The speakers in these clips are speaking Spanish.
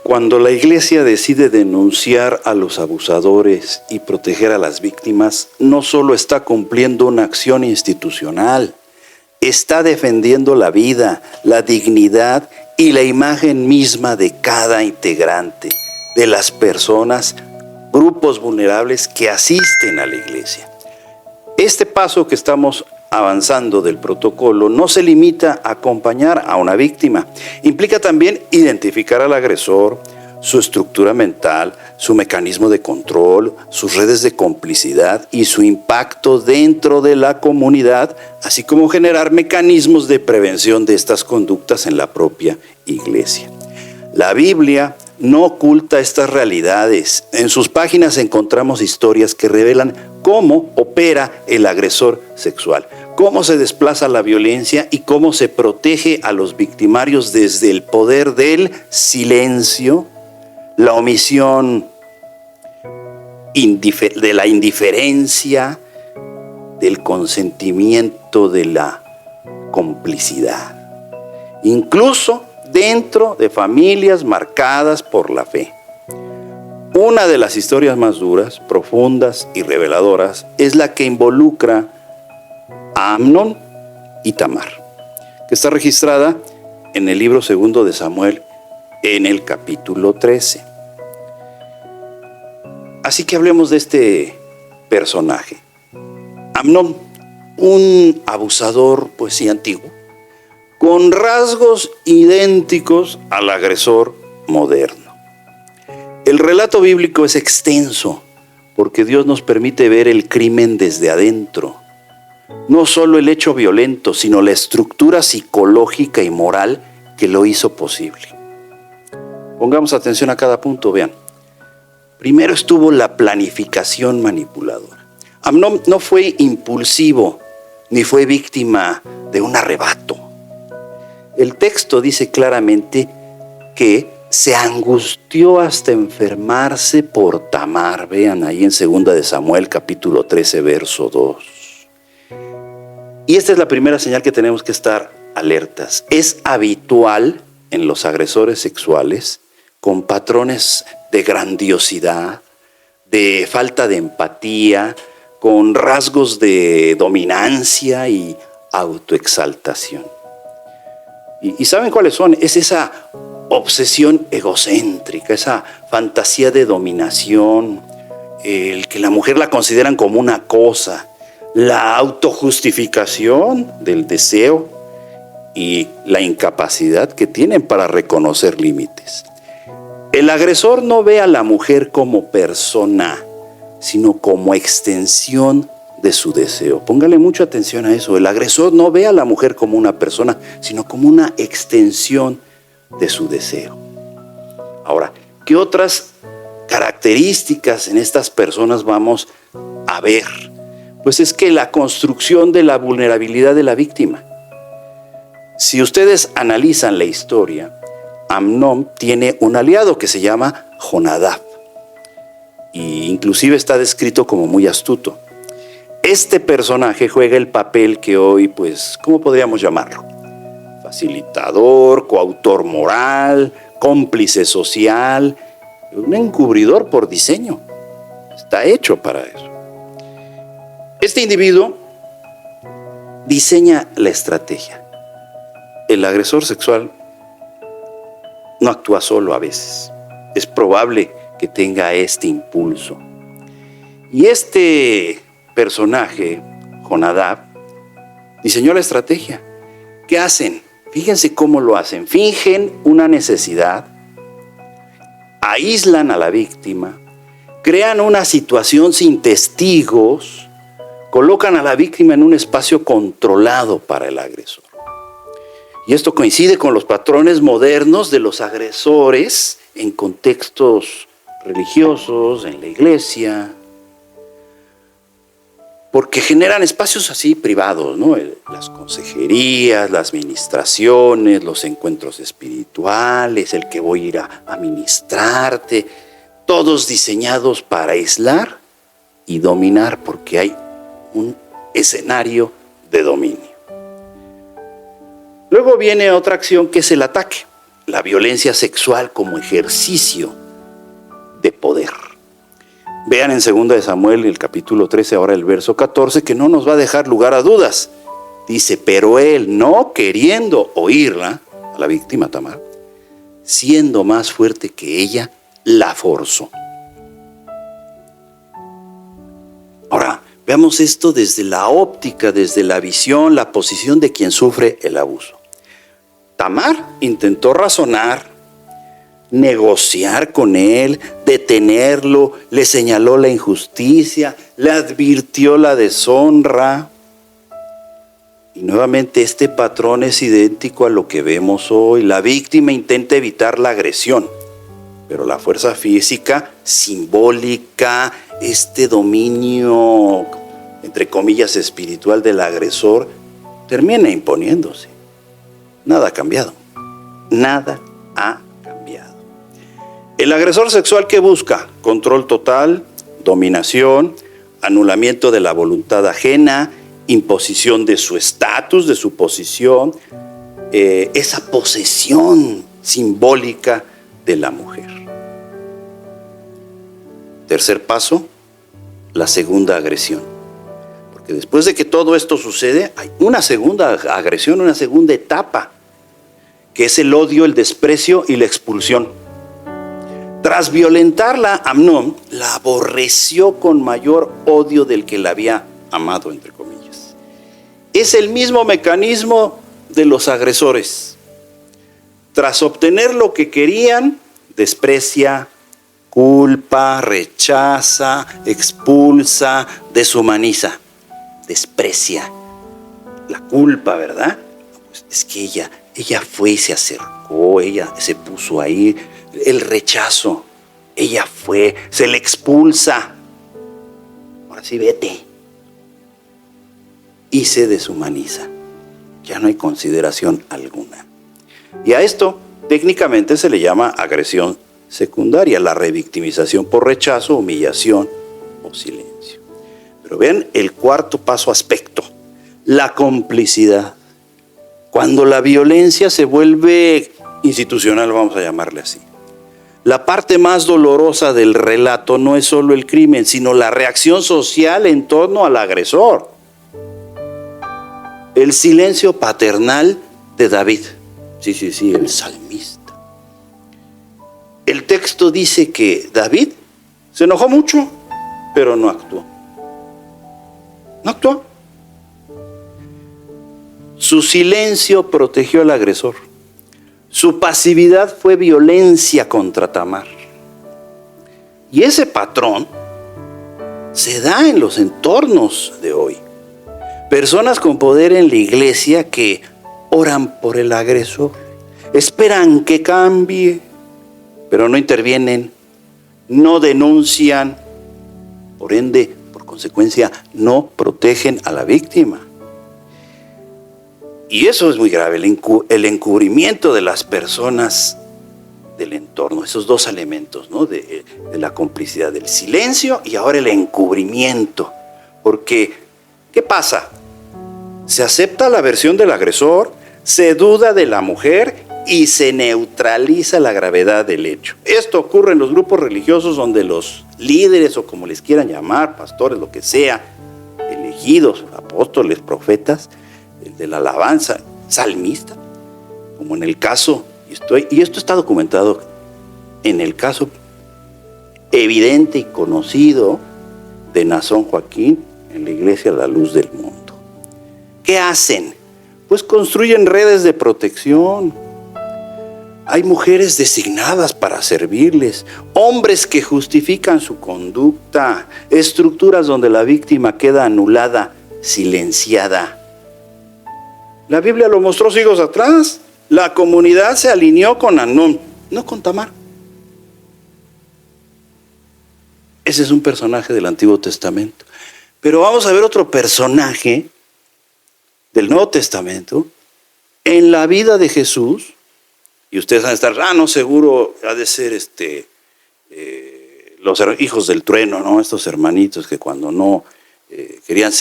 Cuando la Iglesia decide denunciar a los abusadores y proteger a las víctimas, no solo está cumpliendo una acción institucional, está defendiendo la vida, la dignidad y la imagen misma de cada integrante, de las personas, grupos vulnerables que asisten a la Iglesia. Este paso que estamos avanzando del protocolo no se limita a acompañar a una víctima. Implica también identificar al agresor, su estructura mental, su mecanismo de control, sus redes de complicidad y su impacto dentro de la comunidad, así como generar mecanismos de prevención de estas conductas en la propia Iglesia. La Biblia no oculta estas realidades. En sus páginas encontramos historias que revelan cómo opera el agresor sexual, cómo se desplaza la violencia y cómo se protege a los victimarios desde el poder del silencio, la omisión, de la indiferencia, del consentimiento, de la complicidad, incluso dentro de familias marcadas por la fe. Una de las historias más duras, profundas y reveladoras es la que involucra a Amnón y Tamar, que está registrada en el libro 2 de Samuel, en el capítulo 13. Así que hablemos de este personaje. Amnón, un abusador, pues sí, antiguo, con rasgos idénticos al agresor moderno. El relato bíblico es extenso porque Dios nos permite ver el crimen desde adentro. No solo el hecho violento, sino la estructura psicológica y moral que lo hizo posible. Pongamos atención a cada punto, vean. Primero estuvo la planificación manipuladora. Amnón no fue impulsivo, ni fue víctima de un arrebato. El texto dice claramente que se angustió hasta enfermarse por Tamar. Vean ahí en 2 de Samuel, capítulo 13, verso 2. Y esta es la primera señal que tenemos que estar alertas. Es habitual en los agresores sexuales, con patrones de grandiosidad, de falta de empatía, con rasgos de dominancia y autoexaltación. ¿Y saben cuáles son? Es esa obsesión egocéntrica, esa fantasía de dominación, el que la mujer la consideran como una cosa, la autojustificación del deseo y la incapacidad que tienen para reconocer límites. El agresor no ve a la mujer como persona, sino como extensión de su deseo. Póngale mucha atención a eso. El agresor no ve a la mujer como una persona, sino como una extensión de su deseo. Ahora, ¿qué otras características en estas personas vamos a ver? Pues es que la construcción de la vulnerabilidad de la víctima. Si ustedes analizan la historia, Amnón tiene un aliado que se llama Jonadab, e inclusive está descrito como muy astuto. Este personaje juega el papel que hoy, pues, ¿cómo podríamos llamarlo? Facilitador, coautor moral, cómplice social, un encubridor por diseño. Está hecho para eso. Este individuo diseña la estrategia. El agresor sexual no actúa solo a veces. Es probable que tenga este impulso. Y este personaje, Jonadab, diseñó la estrategia. ¿Qué hacen? Fíjense cómo lo hacen. Fingen una necesidad, aíslan a la víctima, crean una situación sin testigos, colocan a la víctima en un espacio controlado para el agresor. Y esto coincide con los patrones modernos de los agresores en contextos religiosos, en la iglesia, porque generan espacios así privados, ¿no? Las consejerías, las ministraciones, los encuentros espirituales, el que voy a ir a ministrarte, todos diseñados para aislar y dominar, porque hay un escenario de dominio. Luego viene otra acción que es el ataque. la violencia sexual como ejercicio de poder. Vean en 2 de Samuel, el capítulo 13, ahora el verso 14, que no nos va a dejar lugar a dudas. Dice, pero él, no queriendo oírla, a la víctima Tamar, siendo más fuerte que ella, la forzó. Ahora, veamos esto desde la óptica, desde la visión, la posición de quien sufre el abuso. Tamar intentó razonar, negociar con él, detenerlo, le señaló la injusticia, le advirtió la deshonra. Y nuevamente este patrón es idéntico a lo que vemos hoy. La víctima intenta evitar la agresión, pero la fuerza física, simbólica, este dominio, entre comillas, espiritual del agresor, termina imponiéndose. Nada ha cambiado. Nada ha cambiado. El agresor sexual, ¿qué busca? Control total, dominación, anulamiento de la voluntad ajena, imposición de su estatus, de su posición, esa posesión simbólica de la mujer. Tercer paso, la segunda agresión. Porque después de que todo esto sucede, hay una segunda agresión, una segunda etapa, que es el odio, el desprecio y la expulsión. Tras violentarla, Amnón la aborreció con mayor odio del que la había amado, entre comillas. Es el mismo mecanismo de los agresores. Tras obtener lo que querían, desprecia, culpa, rechaza, expulsa, deshumaniza, desprecia. La culpa, ¿verdad? Pues es que ella fue y se acercó, ella se puso ahí. El rechazo, ella fue, se le expulsa. Ahora sí, vete. Y se deshumaniza. Ya no hay consideración alguna. Y a esto técnicamente se le llama agresión secundaria, la revictimización por rechazo, humillación o silencio. Pero vean el cuarto aspecto, la complicidad. Cuando la violencia se vuelve institucional, vamos a llamarle así. La parte más dolorosa del relato no es solo el crimen, sino la reacción social en torno al agresor. El silencio paternal de David. Sí, el salmista. El texto dice que David se enojó mucho, pero no actuó. No actuó. Su silencio protegió al agresor. Su pasividad fue violencia contra Tamar. Y ese patrón se da en los entornos de hoy. Personas con poder en la iglesia que oran por el agresor, esperan que cambie, pero no intervienen, no denuncian, por ende, por consecuencia, no protegen a la víctima. Y eso es muy grave, el encubrimiento de las personas del entorno, esos dos elementos, ¿no? de la complicidad, del silencio y ahora el encubrimiento. Porque, ¿qué pasa? Se acepta la versión del agresor, se duda de la mujer y se neutraliza la gravedad del hecho. Esto ocurre en los grupos religiosos donde los líderes, o como les quieran llamar, pastores, lo que sea, elegidos, apóstoles, profetas, el de la alabanza, salmista, como en el caso, y esto está documentado, en el caso evidente y conocido de Nazón Joaquín en la iglesia La Luz del Mundo. ¿Qué hacen? Pues construyen redes de protección. Hay mujeres designadas para servirles, hombres que justifican su conducta, estructuras donde la víctima queda anulada, silenciada. La Biblia lo mostró siglos atrás. La comunidad se alineó con Amnón, no con Tamar. Ese es un personaje del Antiguo Testamento. Pero vamos a ver otro personaje del Nuevo Testamento en la vida de Jesús. Y ustedes van a estar, no, seguro ha de ser los hijos del trueno, ¿no? Estos hermanitos que cuando no querían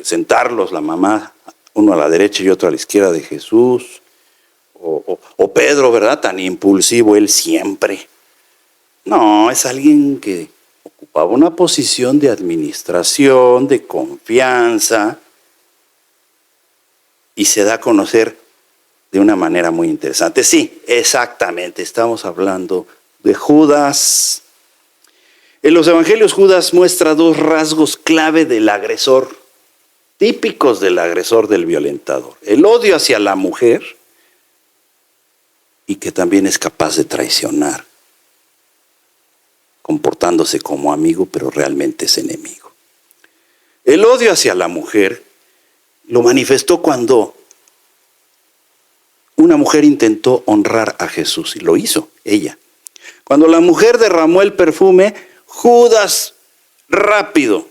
sentarlos, la mamá, uno a la derecha y otro a la izquierda de Jesús, o Pedro, ¿verdad? Tan impulsivo él siempre. No, es alguien que ocupaba una posición de administración, de confianza, y se da a conocer de una manera muy interesante. Sí, exactamente, estamos hablando de Judas. En los evangelios Judas muestra dos rasgos clave del agresor, típicos del agresor, del violentador: el odio hacia la mujer, y que también es capaz de traicionar, comportándose como amigo, pero realmente es enemigo. El odio hacia la mujer lo manifestó cuando una mujer intentó honrar a Jesús, y lo hizo ella. Cuando la mujer derramó el perfume, Judas rápido,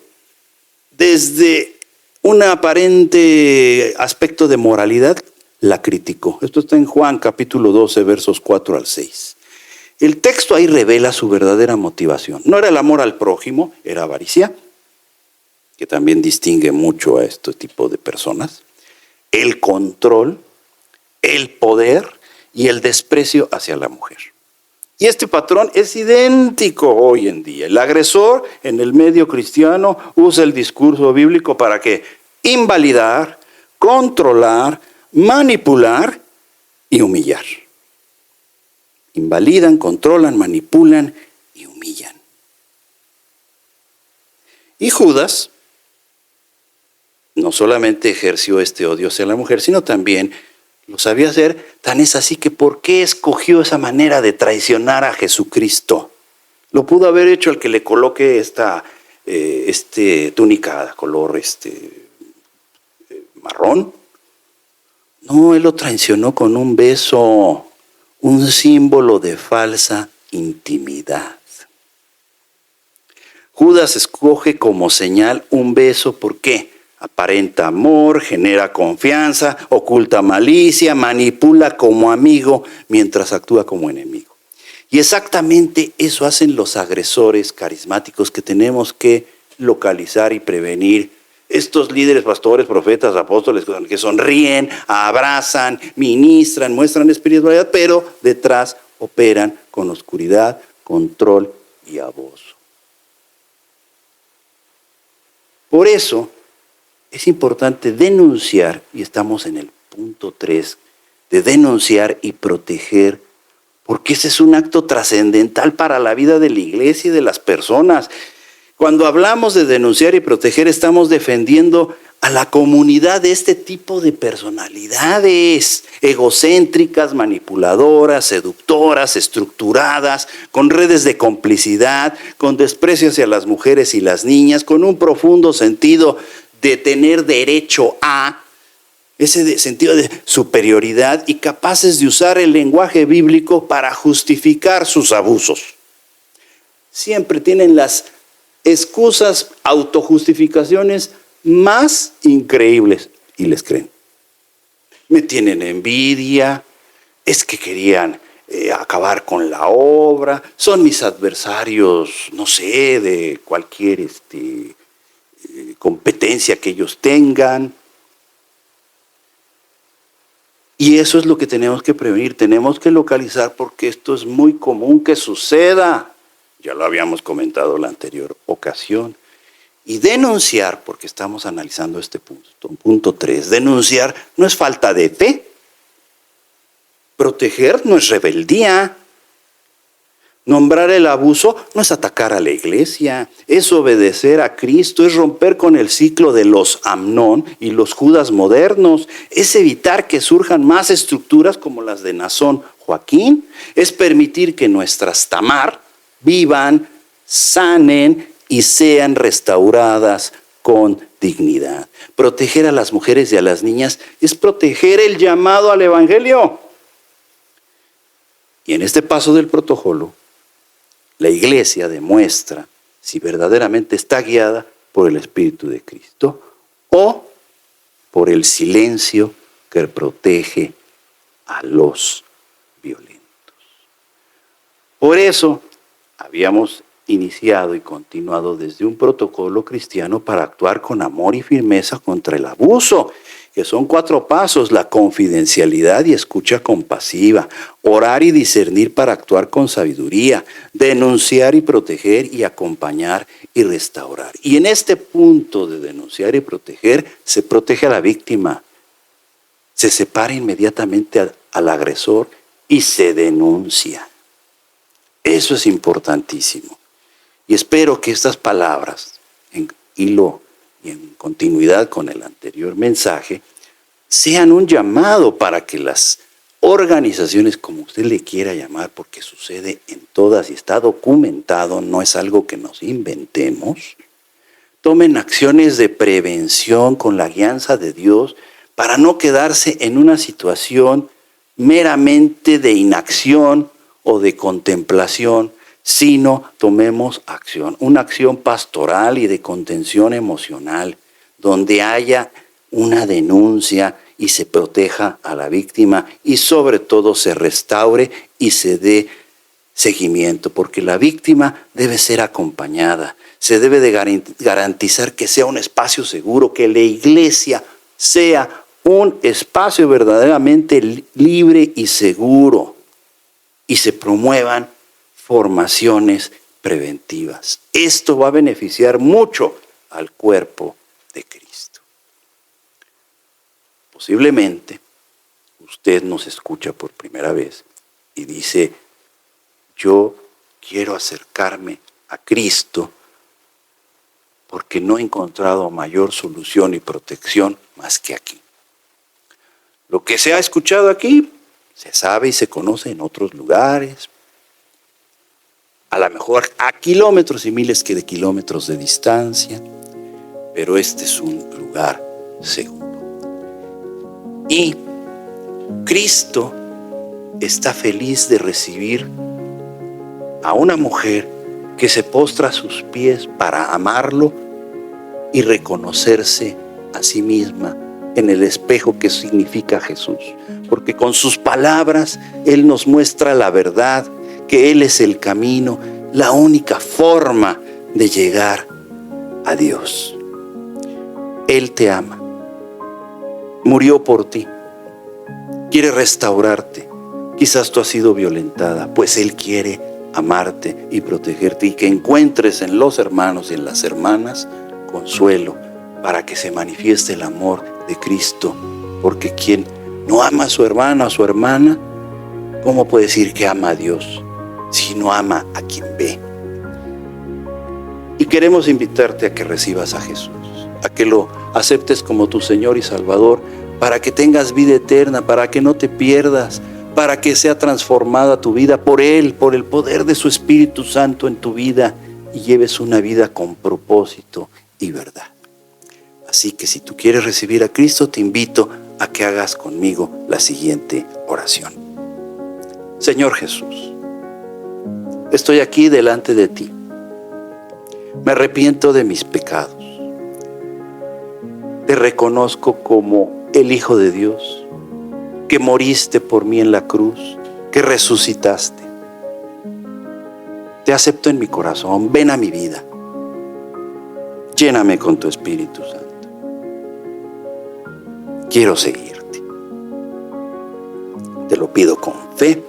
desde un aparente aspecto de moralidad, la criticó. Esto está en Juan capítulo 12, versos 4 al 6. El texto ahí revela su verdadera motivación. No era el amor al prójimo, era avaricia, que también distingue mucho a este tipo de personas, el control, el poder y el desprecio hacia la mujer. Y este patrón es idéntico hoy en día. El agresor en el medio cristiano usa el discurso bíblico para que invalidar, controlar, manipular y humillar. Invalidan, controlan, manipulan y humillan. Y Judas no solamente ejerció este odio hacia la mujer, sino también lo sabía hacer. Tan es así que ¿por qué escogió esa manera de traicionar a Jesucristo? Lo pudo haber hecho el que le coloque esta túnica color marrón. No, él lo traicionó con un beso, un símbolo de falsa intimidad. Judas escoge como señal un beso, ¿por qué? Aparenta amor, genera confianza, oculta malicia, manipula como amigo mientras actúa como enemigo. Y exactamente eso hacen los agresores carismáticos que tenemos que localizar y prevenir. Estos líderes, pastores, profetas, apóstoles que sonríen, abrazan, ministran, muestran espiritualidad, pero detrás operan con oscuridad, control y abuso. Por eso es importante denunciar, y estamos en el punto 3, de denunciar y proteger, porque ese es un acto trascendental para la vida de la iglesia y de las personas. Cuando hablamos de denunciar y proteger, estamos defendiendo a la comunidad de este tipo de personalidades egocéntricas, manipuladoras, seductoras, estructuradas, con redes de complicidad, con desprecio hacia las mujeres y las niñas, con un profundo sentido de tener derecho a, ese sentido de superioridad, y capaces de usar el lenguaje bíblico para justificar sus abusos. Siempre tienen las excusas, autojustificaciones más increíbles y les creen. Me tienen envidia, es que querían acabar con la obra, son mis adversarios, no sé, de cualquier competencia que ellos tengan. Y eso es lo que tenemos que prevenir, tenemos que localizar, porque esto es muy común que suceda. Ya lo habíamos comentado la anterior ocasión. Y denunciar, porque estamos analizando este punto 3, denunciar no es falta de fe. Proteger no es rebeldía. Nombrar el abuso no es atacar a la iglesia, es obedecer a Cristo, es romper con el ciclo de los Amnón y los Judas modernos, es evitar que surjan más estructuras como las de Nazón Joaquín, es permitir que nuestras Tamar vivan, sanen y sean restauradas con dignidad. Proteger a las mujeres y a las niñas es proteger el llamado al evangelio. Y en este paso del protocolo, la iglesia demuestra si verdaderamente está guiada por el Espíritu de Cristo o por el silencio que protege a los violentos. Por eso habíamos iniciado y continuado desde un protocolo cristiano para actuar con amor y firmeza contra el abuso. que son 4 pasos: la confidencialidad y escucha compasiva, orar y discernir para actuar con sabiduría, denunciar y proteger y acompañar y restaurar. Y en este punto de denunciar y proteger, se protege a la víctima, se separa inmediatamente al agresor y se denuncia. Eso es importantísimo. Y espero que estas palabras, en hilo y en continuidad con el anterior mensaje, sean un llamado para que las organizaciones, como usted le quiera llamar, porque sucede en todas y está documentado, no es algo que nos inventemos, tomen acciones de prevención con la guianza de Dios para no quedarse en una situación meramente de inacción o de contemplación, sino tomemos acción, una acción pastoral y de contención emocional, donde haya una denuncia y se proteja a la víctima y sobre todo se restaure y se dé seguimiento, porque la víctima debe ser acompañada, se debe de garantizar que sea un espacio seguro, que la iglesia sea un espacio verdaderamente libre y seguro y se promuevan formaciones preventivas. Esto va a beneficiar mucho al cuerpo de Cristo. Posiblemente usted nos escucha por primera vez y dice: yo quiero acercarme a Cristo porque no he encontrado mayor solución y protección más que aquí. Lo que se ha escuchado aquí se sabe y se conoce en otros lugares, a lo mejor a kilómetros y miles de kilómetros de distancia, pero este es un lugar seguro. Y Cristo está feliz de recibir a una mujer que se postra a sus pies para amarlo y reconocerse a sí misma en el espejo que significa Jesús. Porque con sus palabras Él nos muestra la verdad, que Él es el camino, la única forma de llegar a Dios. Él te ama, murió por ti, quiere restaurarte. Quizás tú has sido violentada, pues Él quiere amarte y protegerte y que encuentres en los hermanos y en las hermanas consuelo para que se manifieste el amor de Cristo. Porque quien no ama a su hermano, a su hermana, ¿cómo puede decir que ama a Dios si no ama a quien ve? Y queremos invitarte a que recibas a Jesús, a que lo aceptes como tu Señor y Salvador, para que tengas vida eterna, para que no te pierdas, para que sea transformada tu vida por Él, por el poder de su Espíritu Santo en tu vida y lleves una vida con propósito y verdad. Así que si tú quieres recibir a Cristo, te invito a que hagas conmigo la siguiente oración. Señor Jesús, estoy aquí delante de ti. Me arrepiento de mis pecados. Te reconozco como el Hijo de Dios, que moriste por mí en la cruz, que resucitaste. Te acepto en mi corazón, ven a mi vida. Lléname con tu Espíritu Santo. Quiero seguirte. Te lo pido con fe,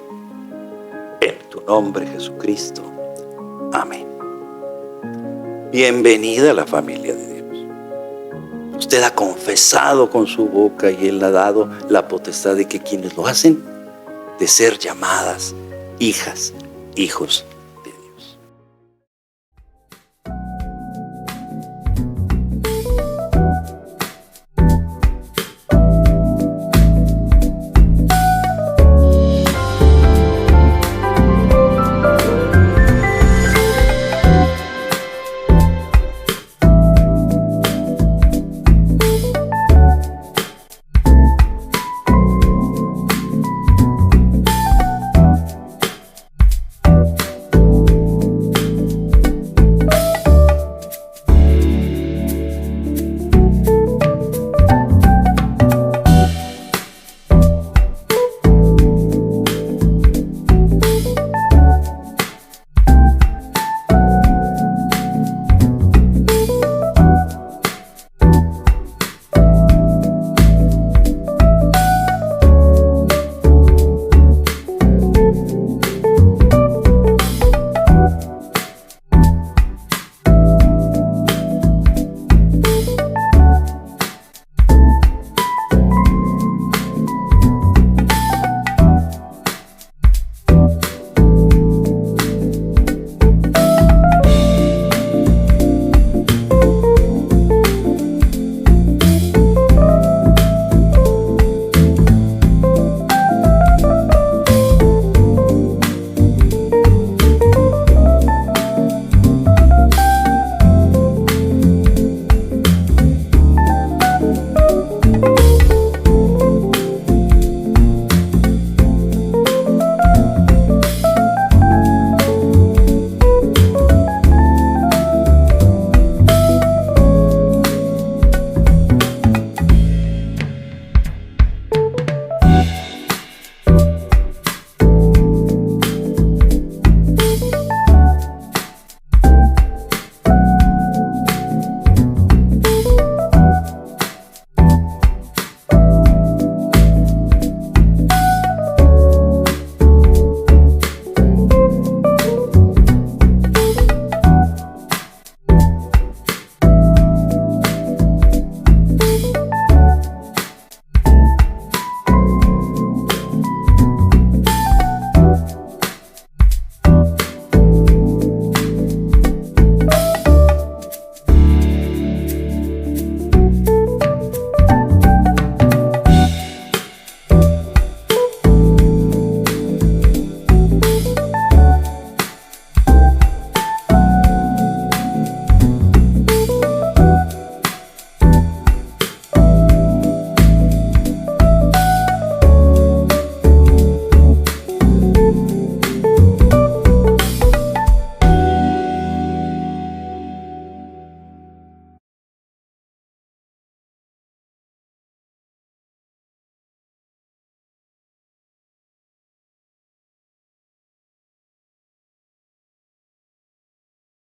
en tu nombre, Jesucristo. Amén. Bienvenida a la familia de Dios. Usted ha confesado con su boca y Él ha dado la potestad de que quienes lo hacen, de ser llamadas hijas, hijos